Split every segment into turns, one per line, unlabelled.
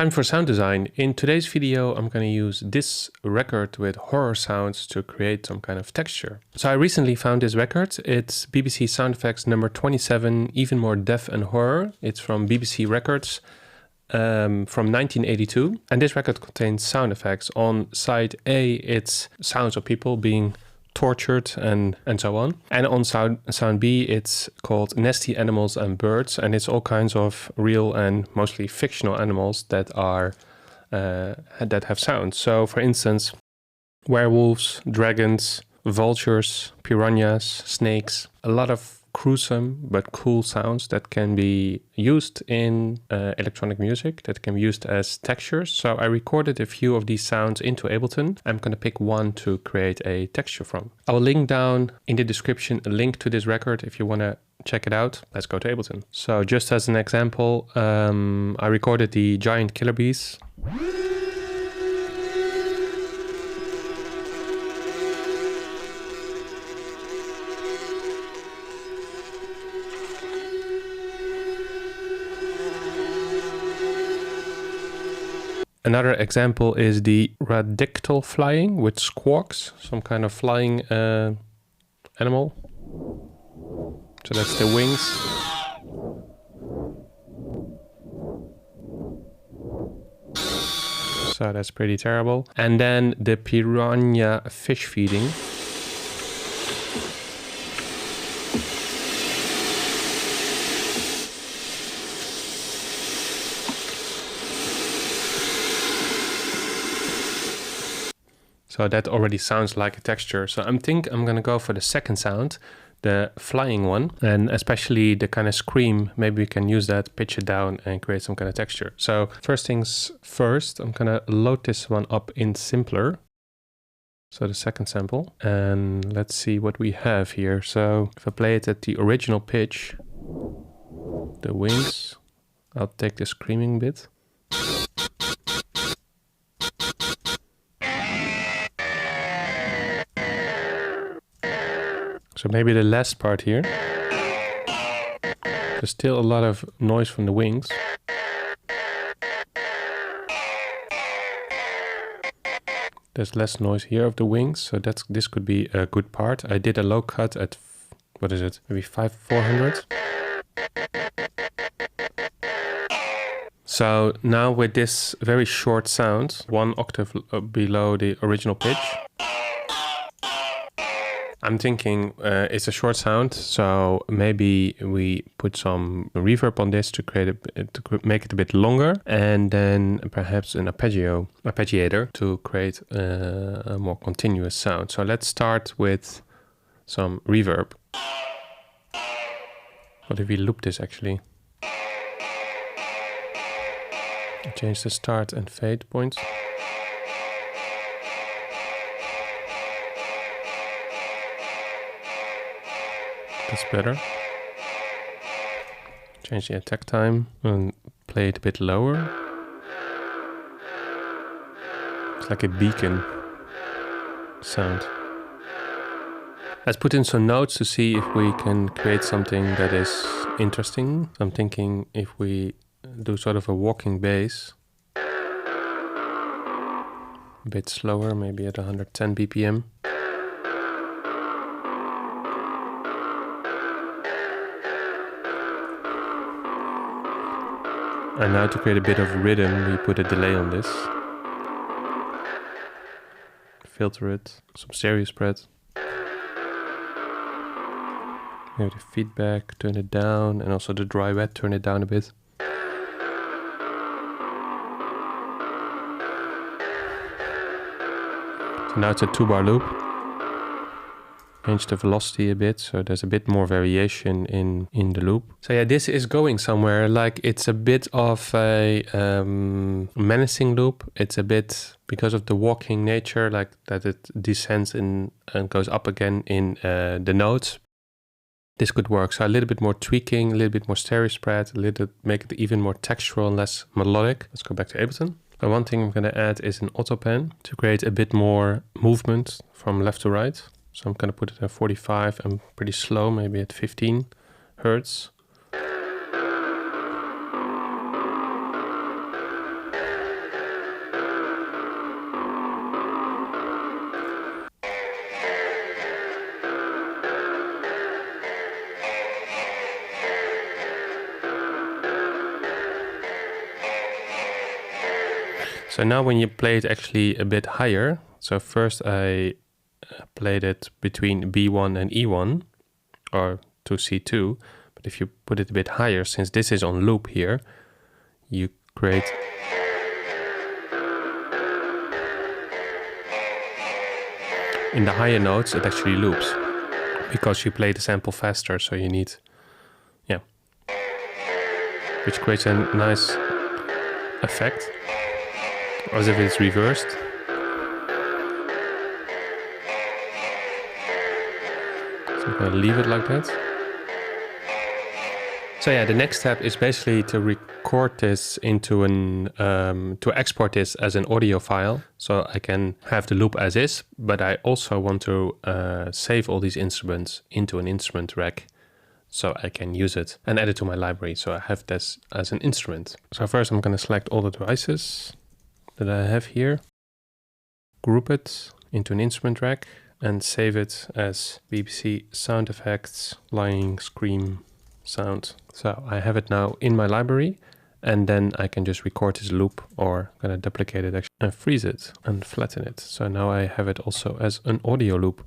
Time for sound design. In today's video, I'm going to use this record with horror sounds to create some kind of texture. So I recently found this record. It's BBC Sound Effects number 27, Even More Death and Horror. It's from BBC Records from 1982. And this record contains sound effects. On side A, it's sounds of people being tortured and so on. And on sound B, it's called Nasty Animals and Birds, and it's all kinds of real and mostly fictional animals that are that have sounds. So for instance, werewolves, dragons, vultures, piranhas, snakes, a lot of gruesome but cool sounds that can be used in electronic music, that can be used as textures. So I recorded a few of these sounds into Ableton. I'm going to pick one to create a texture from. I will link down in the description a link to this record if you want to check it out. Let's go to Ableton. So just as an example, I recorded the giant killer bees. Another example is the radictal flying with squawks, some kind of flying animal. So that's the wings. So that's pretty terrible. And then the piranha fish feeding. So that already sounds like a texture. So I'm gonna go for the second sound, the flying one, and especially the kind of scream. Maybe we can use that, pitch it down and create some kind of texture. So first things first, I'm gonna load this one up in Simpler. So the second sample, and let's see what we have here. So if I play it at the original pitch, the wings, I'll take the screaming bit. So maybe the last part here. There's still a lot of noise from the wings. There's less noise here of the wings, so this could be a good part. I did a low cut at, what is it, maybe 400. So now with this very short sound, 1 octave below the original pitch, I'm thinking it's a short sound, so maybe we put some reverb on this to make it a bit longer, and then perhaps an arpeggiator to create a more continuous sound. So let's start with some reverb. What if we loop this actually? Change the start and fade points. That's better. Change the attack time and play it a bit lower. It's like a beacon sound. Let's put in some notes to see if we can create something that is interesting. I'm thinking if we do sort of a walking bass, a bit slower, maybe at 110 BPM. And now to create a bit of rhythm, we put a delay on this. Filter it, some stereo spread. Maybe the feedback, turn it down, and also the dry wet, turn it down a bit. So now it's a 2-bar loop. Change the velocity a bit, so there's a bit more variation in the loop. So yeah, this is going somewhere. Like it's a bit of a menacing loop. It's a bit, because of the walking nature, like that it descends in and goes up again in the notes. This could work. So a little bit more tweaking, a little bit more stereo spread, make it even more textural and less melodic. Let's go back to Ableton. And one thing I'm going to add is an auto pan to create a bit more movement from left to right. So I'm going to put it at 45 and pretty slow, maybe at 15 Hertz. So now when you play it actually a bit higher, so first I played it between B1 and E1 or to C2, but if you put it a bit higher, since this is on loop here, you create in the higher notes it actually loops because you play the sample faster, so you need, yeah, which creates a nice effect as if it's reversed. So I'm going to leave it like that. So yeah, the next step is basically to record this into to export this as an audio file. So I can have the loop as is, but I also want to save all these instruments into an instrument rack so I can use it and add it to my library. So I have this as an instrument. So first I'm going to select all the devices that I have here, group it into an instrument rack and save it as BBC sound effects, lying, scream, sound. So I have it now in my library, and then I can just record this loop, or I'm gonna duplicate it actually and freeze it and flatten it. So now I have it also as an audio loop.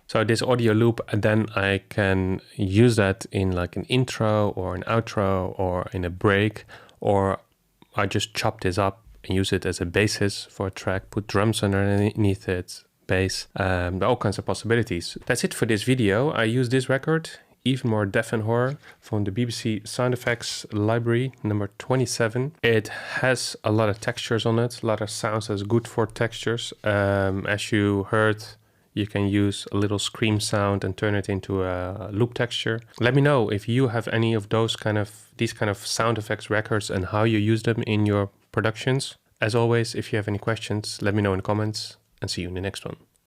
So this audio loop, and then I can use that in like an intro or an outro or in a break, or I just chop this up and use it as a basis for a track, put drums underneath it, bass, there are all kinds of possibilities. That's it for this video. I use this record, Even More Death and Horror, from the BBC Sound Effects library, number 27. It has a lot of textures on it, a lot of sounds that's good for textures. As you heard, you can use a little scream sound and turn it into a loop texture. Let me know if you have any of these kind of sound effects records and how you use them in your productions. As always, if you have any questions, let me know in the comments, and see you in the next one.